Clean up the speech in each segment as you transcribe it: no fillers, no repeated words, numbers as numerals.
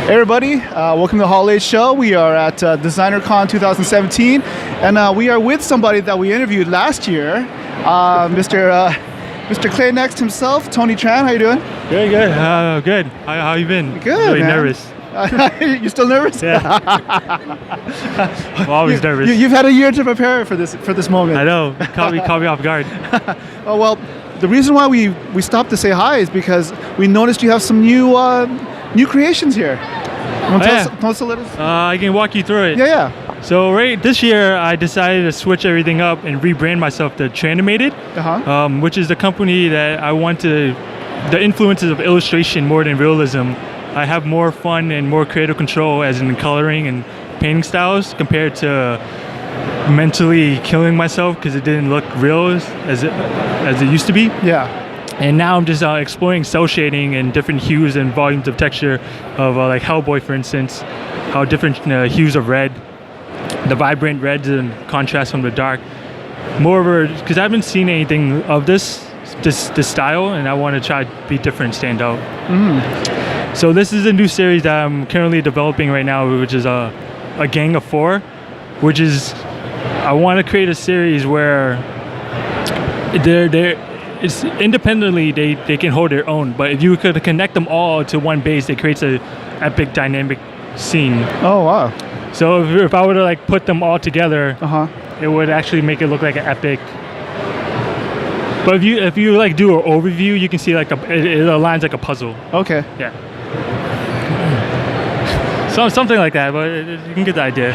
Hey everybody, welcome to the Holiday Show. We are at DesignerCon 2017, and we are with somebody that we interviewed last year, Mr. Clay Next himself, Tony Tran. How you doing? Good. Good. How you been? Good, Really man. nervous. You still nervous? Yeah. I'm always nervous. You've had a year to prepare for this moment. I know. Caught me off guard. Oh well, the reason why we stopped to say hi is because we noticed you have some new creations here. You want to tell us a little? I can walk you through it. Yeah. So this year I decided to switch everything up and rebrand myself to Tranimated, which is the company that I want the influences of illustration more than realism. I have more fun and more creative control as in coloring and painting styles compared to mentally killing myself because it didn't look real as it used to be. Yeah. And now I'm just exploring cell shading and different hues and volumes of texture of like Hellboy, for instance, how different hues of red, the vibrant reds and contrast from the dark. Moreover, because I haven't seen anything of this style, and I want to try to be different, stand out. So this is a new series that I'm currently developing right now, which is a gang of 4, which is I want to create a series where it's independently they can hold their own, but if you could connect them all to one base, it creates a epic dynamic scene. Oh wow. So if I were to like put them all together, it would actually make it look like an epic. But if you like do an overview, you can see like it aligns like a puzzle. Okay. Yeah. So something like that, but you can get the idea.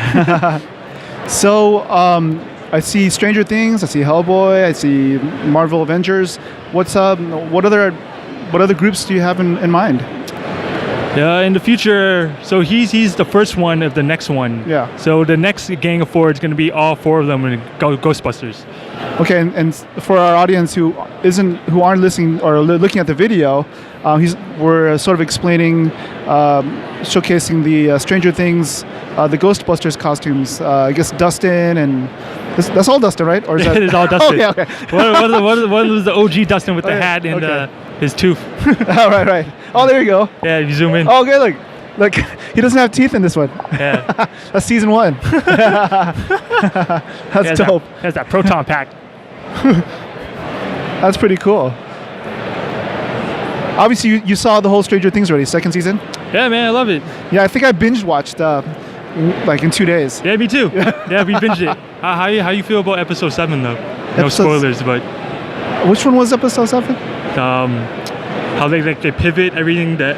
So I see Stranger Things, I see Hellboy, I see Marvel Avengers. What other groups do you have in mind? Yeah, in the future, so he's the first one of the next one. Yeah. So the next gang of 4 is going to be all 4 of them in Ghostbusters. Okay, and for our audience who aren't listening or looking at the video, we're sort of explaining, showcasing the Stranger Things, the Ghostbusters costumes. I guess Dustin and that's all Dustin, right? Or is that? It is all Dustin. Okay. One was the OG Dustin with the hat and his tooth. Oh, right. Oh, there you go. Yeah, you zoom in. Oh, okay, look, he doesn't have teeth in this one. Yeah. That's season 1. That's dope. Has that proton pack. That's pretty cool. Obviously, you saw the whole Stranger Things already, 2nd season? Yeah, man, I love it. Yeah, I think I binge watched like in 2 days. Yeah, me too. Yeah, we binged it. How you feel about episode 7 though? No spoilers, but which one was episode 7? How they pivot everything that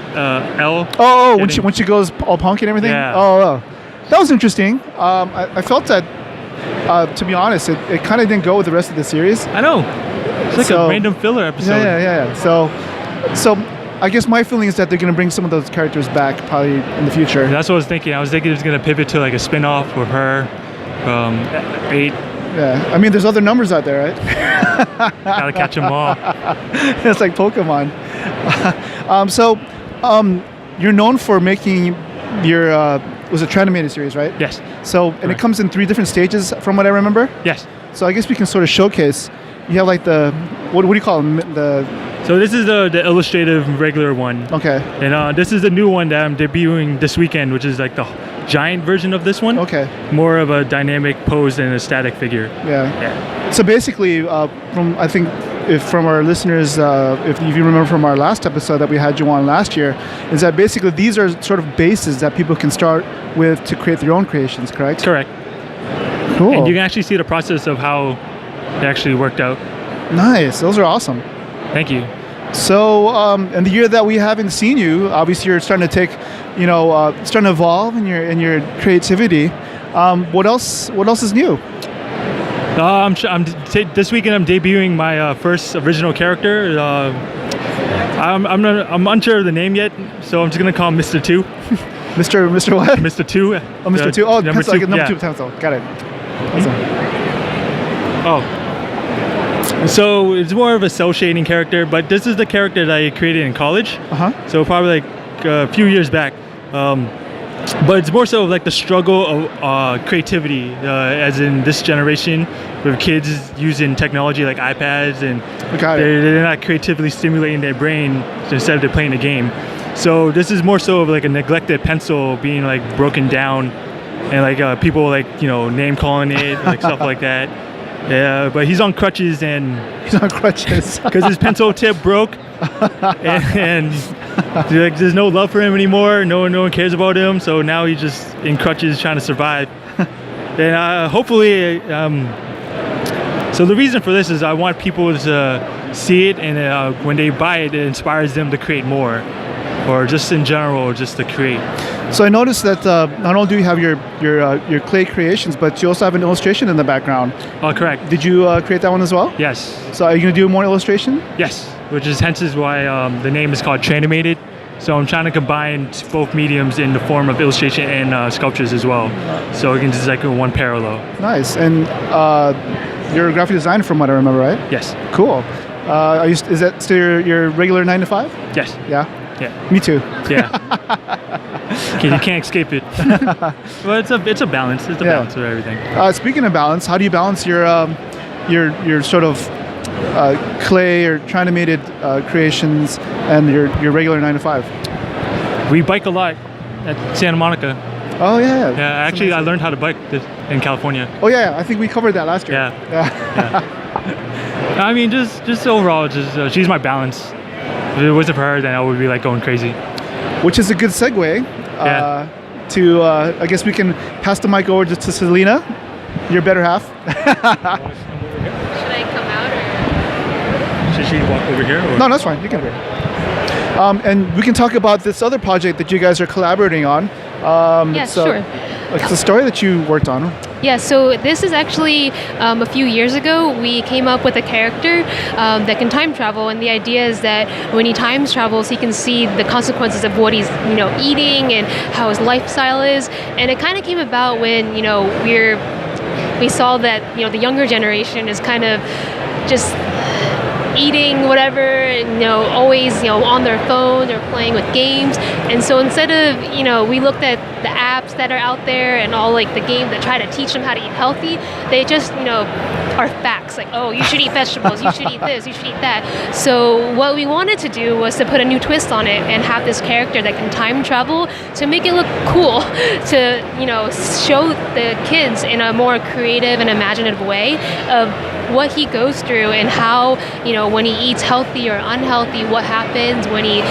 L. Oh, when she goes all punk and everything. Yeah. Oh, that was interesting. I felt that. To be honest, it kind of didn't go with the rest of the series. I know. It's like a random filler episode. Yeah. So I guess my feeling is that they're going to bring some of those characters back probably in the future. That's what I was thinking. I was thinking it was going to pivot to like a spin-off with her, 8. Yeah, I mean, there's other numbers out there, right? Gotta catch them all. It's like Pokemon. You're known for making your was a Tranimated series, right? Yes. So and it comes in 3 different stages, from what I remember. Yes. So I guess we can sort of showcase. You have like the what do you call them? So this is the illustrative regular one. Okay. And this is the new one that I'm debuting this weekend, which is like the giant version of this one. Okay. More of a dynamic pose and a static figure. Yeah. So basically, from our listeners, if you remember from our last episode that we had you on last year, is that basically these are sort of bases that people can start with to create their own creations, correct? Correct. Cool. And you can actually see the process of how it actually worked out. Nice. Those are awesome. Thank you. So, in the year that we haven't seen you, obviously you're starting to take, starting to evolve in your creativity. What else is new? This weekend I'm debuting my first original character. I'm unsure of the name yet, so I'm just gonna call him Mr. 2. Mr. what? Mr. 2. Oh, Mr. 2. Oh, number 2. Like number 2 pencil. Got it. Awesome. Oh. So it's more of a cell shading character, but this is the character that I created in college. So probably like a few years back. But it's more so like the struggle of creativity, as in this generation with kids using technology like iPads, and they're not creatively stimulating their brain instead of they're playing a game. So this is more so of like a neglected pencil being like broken down, and like people like name calling it, like stuff like that. Yeah, but he's on crutches and He's on crutches. because his pencil tip broke, and like, there's no love for him anymore. No one cares about him. So now he's just in crutches trying to survive. And hopefully, so the reason for this is I want people to see it, and when they buy it, it inspires them to create more, or just in general, just to create. So I noticed that not only do you have your clay creations, but you also have an illustration in the background. Oh, correct. Did you create that one as well? Yes. So are you going to do more illustration? Yes, which is hence is why the name is called Tranimated. So I'm trying to combine both mediums in the form of illustration and sculptures as well. So it can just like one parallel. Nice. And you're a graphic designer from what I remember, right? Yes. Cool. Is that still your regular 9 to 5? Yes. Yeah? Yeah. Me too. Yeah. You can't escape it. Well, it's a balance. It's a balance of everything. Speaking of balance, how do you balance your sort of clay or Tranimated creations and your regular 9 to 5? We bike a lot at Santa Monica. Oh yeah. Yeah, actually, I learned how to bike in California. Oh yeah, I think we covered that last year. Yeah. I mean, just overall, she's my balance. If it wasn't for her, then I would be like going crazy. Which is a good segue to, I guess we can pass the mic over to Selena, your better half. Should I come out or? Should she walk over here? Or? No, that's fine. You can. And we can talk about this other project that you guys are collaborating on. Sure. It's a story that you worked on. Yeah, so this is actually a few years ago we came up with a character that can time travel, and the idea is that when he time travels he can see the consequences of what he's eating and how his lifestyle is. And it kind of came about when we saw that the younger generation is kind of just eating whatever, and always on their phone or playing with games. And so instead of we looked at the apps that are out there and all like the games that try to teach them how to eat healthy, they just are facts, like, oh, you should eat vegetables, you should eat this, you should eat that. So what we wanted to do was to put a new twist on it and have this character that can time travel to make it look cool, to show the kids in a more creative and imaginative way of what he goes through and how when he eats healthy or unhealthy, what happens when he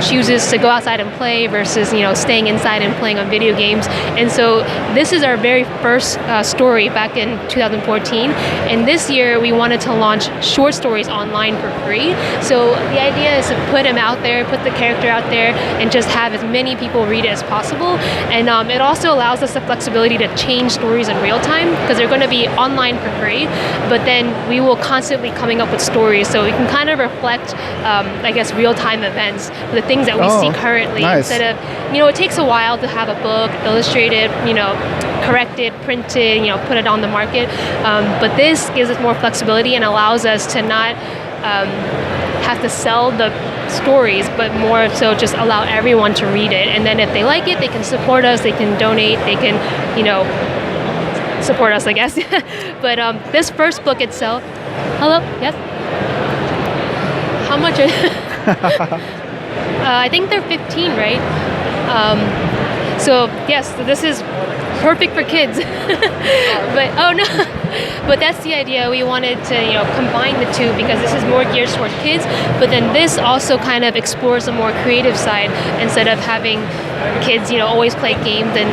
chooses to go outside and play versus staying inside and playing on video games. And so this is our very first story back in 2014, and this year we wanted to launch short stories online for free. So the idea is to put him out there, put the character out there, and just have as many people read it as possible. And it also allows us the flexibility to change stories in real time, because they're going to be online for free, but then we will constantly coming up with stories so we can kind of reflect I guess real-time events, the things that we see currently. Nice. Instead of it takes a while to have a book illustrated, corrected, printed, put it on the market, but this gives us more flexibility and allows us to not have to sell the stories, but more so just allow everyone to read it. And then if they like it, they can support us, they can donate, they can support us, I guess. But this first book itself, hello, yes? How much? I think they're 15, right? So yes, this is perfect for kids. But oh no, but that's the idea. We wanted to combine the two, because this is more geared towards kids, but then this also kind of explores a more creative side, instead of having kids always play games and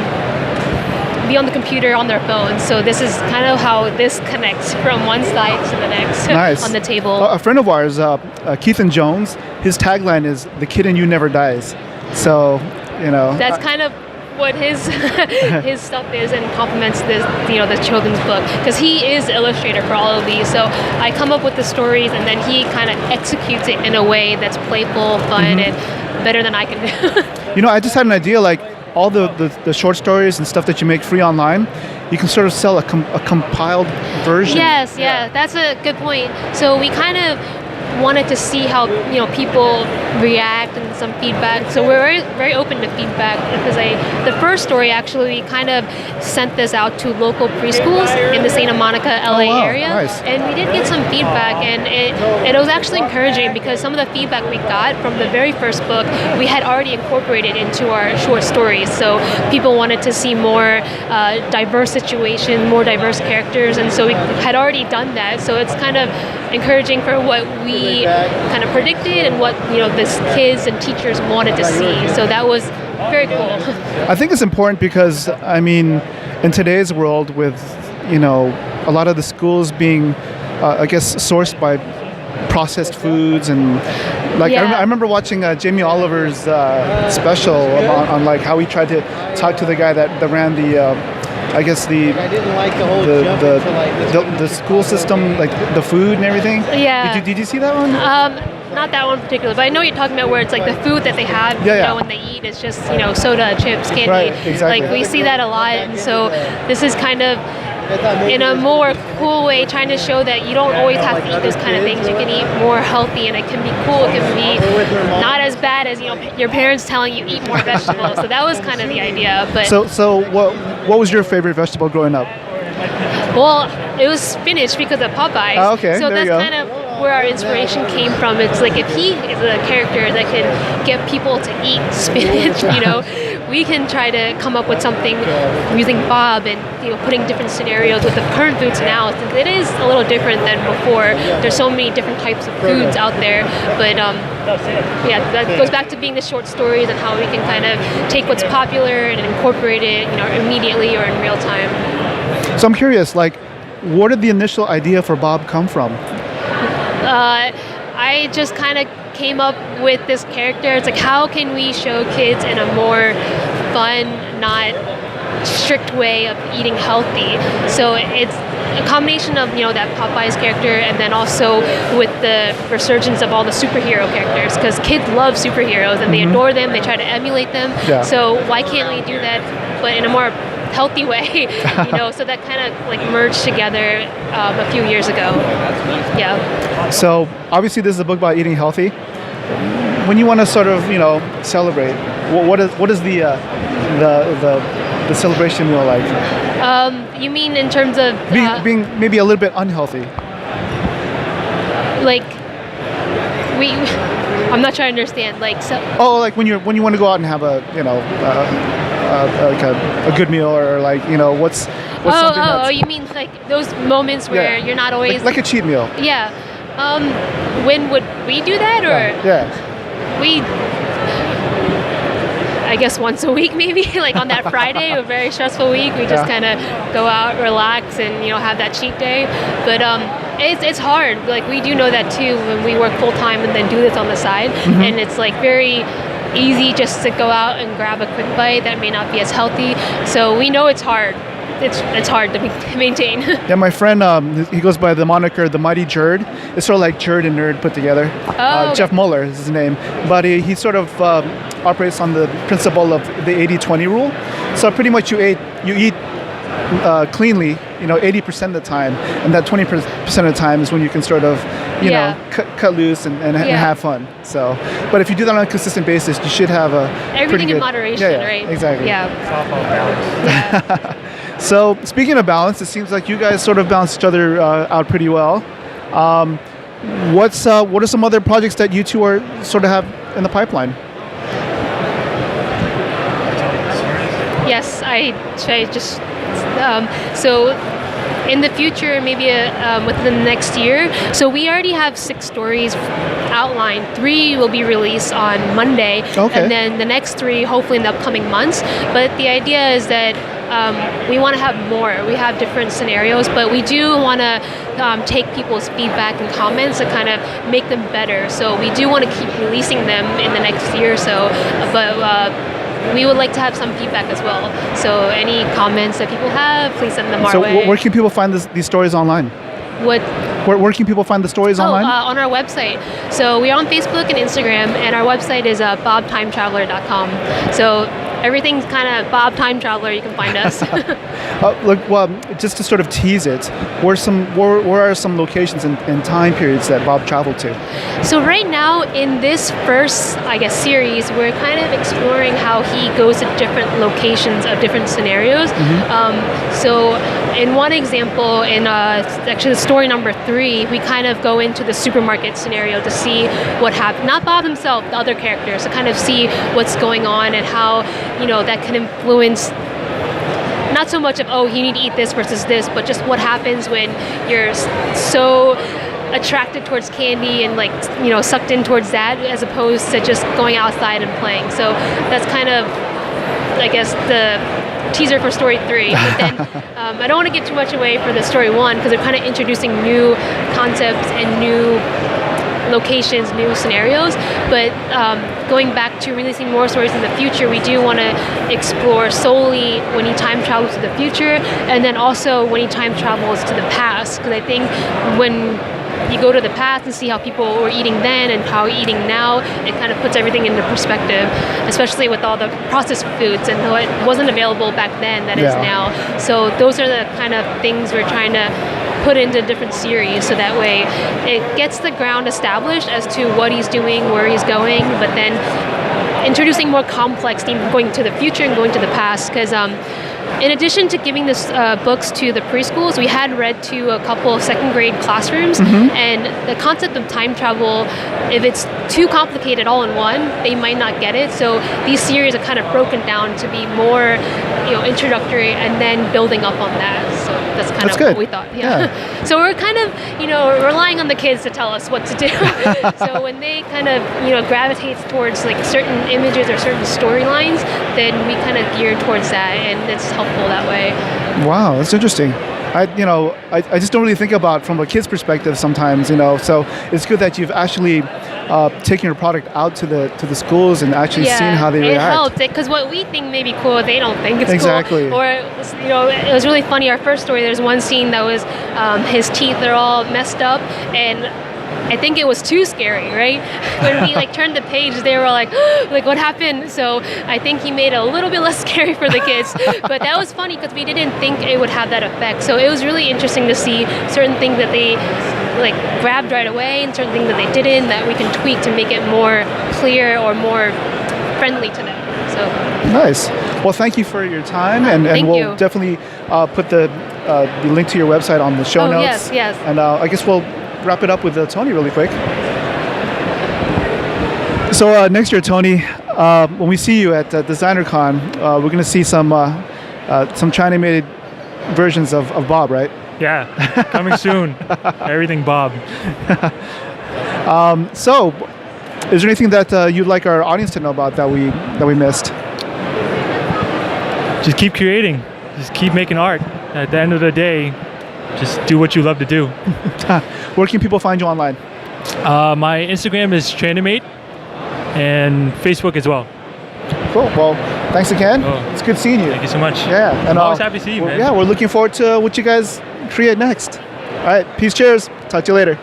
be on the computer on their phones. So this is kind of how this connects from one side to the next. Nice. On the table. A friend of ours, Keithan Jones, his tagline is "The kid in you never dies." So that's kind of what his his stuff is, and complements this the children's book, because he is the illustrator for all of these. So I come up with the stories, and then he kind of executes it in a way that's playful, fun, and better than I can do. I just had an idea, like all the short stories and stuff that you make free online, you can sort of sell a compiled version. Yes, yeah, that's a good point. So we kind of wanted to see how people react and some feedback. So we're very, very open to feedback because the first story actually kind of sent this out to local preschools in the Santa Monica, LA wow. area, Nice. and we did get some feedback, and it was actually encouraging because some of the feedback we got from the very first book we had already incorporated into our short stories. So people wanted to see more diverse situations, more diverse characters, and so we had already done that. So it's kind of encouraging for what we kind of predicted and what the kids and teachers wanted to see. So that was very cool. I think it's important because, I mean, in today's world with, a lot of the schools being, I guess, sourced by processed foods and like I remember watching Jamie Oliver's special on like how he tried to talk to the guy that ran the I guess the school system, like the food and everything. Yeah. Did you see that one? Not that one in particular, but I know what you're talking about where it's like the food that they have, when they eat, it's just, soda, chips, candy. Right, exactly. Like we see that a lot, and so this is kind of in a more cool way trying to show that you don't always have to eat those kind of things. You can eat more healthy, and it can be cool. It can be not as bad as your parents telling you eat more vegetables. So that was kind of the idea. But so what was your favorite vegetable growing up? Well, it was spinach because of Popeye. Oh, okay, so there that's you go. kind of where our inspiration came from. It's like if he is a character that can get people to eat spinach, we can try to come up with something using Bob and putting different scenarios with the current foods now. Since it is a little different than before. There's so many different types of foods out there, but that goes back to being the short stories and how we can kind of take what's popular and incorporate it, immediately or in real time. So I'm curious, like, where did the initial idea for Bob come from? I just kind of came up with this character. It's like, how can we show kids in a more fun, not strict way of eating healthy? So it's a combination of that Popeye's character, and then also with the resurgence of all the superhero characters, because kids love superheroes and they adore them. They try to emulate them. Yeah. So why can't we do that, but in a more healthy way? So that kind of like merged together a few years ago. Yeah. So obviously this is a book about eating healthy. When you want to sort of celebrate, what is the celebration meal like? You mean in terms of being maybe a little bit unhealthy? Like I'm not trying to understand. Like so. Oh, like when you want to go out and have a like a good meal, or like what's something that's... Oh, you mean like those moments where you're not always like a cheat meal? Yeah. When would we do that, or we? I guess once a week, maybe. Like on that Friday, a very stressful week, we just kind of go out, relax, and have that cheat day. But it's hard. Like we do know that too when we work full time and then do this on the side, and it's like very easy just to go out and grab a quick bite that may not be as healthy. So we know it's hard. It's hard to maintain. Yeah, my friend, he goes by the moniker The Mighty Jerd. It's sort of like Jerd and Nerd put together. Okay. Jeff Muller is his name. But he sort of operates on the principle of the 80-20 rule. So pretty much you eat cleanly, 80% of the time, and that 20% of the time is when you can sort of, cut loose and have fun. So, but if you do that on a consistent basis, you should have everything in moderation, right? Exactly. Yeah. So speaking of balance, it seems like you guys sort of balance each other out pretty well. What are some other projects that you two are sort of have in the pipeline? Yes, I just so in the future, maybe within the next year. So we already have 6 stories outlined. 3 will be released on Monday, and then the next 3 hopefully in the upcoming months. But the idea is that we want to have more. We have different scenarios, but we do want to take people's feedback and comments to kind of make them better. So we do want to keep releasing them in the next year or so, but we would like to have some feedback as well. So any comments that people have, please send them our way. So where can people find these stories online? Where can people find the stories online? On our website. So we're on Facebook and Instagram, and our website is bobtimetraveler.com. So everything's kind of Bob Time Traveler. You can find us. Look, well, just to sort of tease it, where are some locations and time periods that Bob traveled to? So right now in this first, I guess, series, we're kind of exploring how he goes to different locations of different scenarios. So in one example, in actually story number 3, we kind of go into the supermarket scenario to see what happened. Not Bob himself, the other characters, to kind of see what's going on and how, that can influence not so much of, oh, you need to eat this versus this, but just what happens when you're so attracted towards candy and sucked in towards that, as opposed to just going outside and playing. So that's kind of, I guess, the teaser for story 3. But then I don't want to give too much away for the story 1, because they're kind of introducing new concepts and new locations, new scenarios. But going back to releasing more stories in the future, we do want to explore solely when he time travels to the future, and then also when he time travels to the past, because I think when you go to the past and see how people were eating then and how eating now, it kind of puts everything into perspective, especially with all the processed foods and what wasn't available back then that is now. So those are the kind of things we're trying to put into different series, so that way it gets the ground established as to what he's doing, where he's going, but then introducing more complex themes, going to the future and going to the past, because in addition to giving this books to the preschools, we had read to a couple of second grade classrooms, and the concept of time travel, if it's too complicated all in one, they might not get it. So these series are kind of broken down to be more, introductory, and then building up on that. So that's kind of good. what we thought. So we're kind of, relying on the kids to tell us what to do. So when they kind of, gravitate towards certain images or certain storylines, then we kind of gear towards that, and it's helpful that way. Wow, that's interesting. I just don't really think about from a kid's perspective sometimes, so it's good that you've actually taken your product out to the schools and actually seeing how they react. It helps, because what we think may be cool, they don't think it's exactly cool. Or, it was really funny. Our first story, there's one scene that was his teeth are all messed up, and I think it was too scary, right? When we turned the page, they were like what happened? So I think he made it a little bit less scary for the kids. But that was funny because we didn't think it would have that effect. So it was really interesting to see certain things that they grabbed right away and certain things that they didn't, that we can tweak to make it more clear or more friendly to them. So nice. Well, thank you for your time, and we'll definitely put the link to your website on the show notes. Yes. And I guess we'll wrap it up with Tony really quick. So next year, Tony, when we see you at DesignerCon, we're going to see some Tranimated versions of Bob, right? Yeah, coming soon. Everything Bob. So, is there anything that you'd like our audience to know about that we missed? Just keep creating. Just keep making art. At the end of the day, just do what you love to do. Where can people find you online? My Instagram is Tranimated, and Facebook as well. Cool. Well, thanks again. It's good seeing you. Thank you so much. Yeah. And I'm always happy to see you, man. Yeah, we're looking forward to what you guys create next. All right. Peace. Cheers. Talk to you later.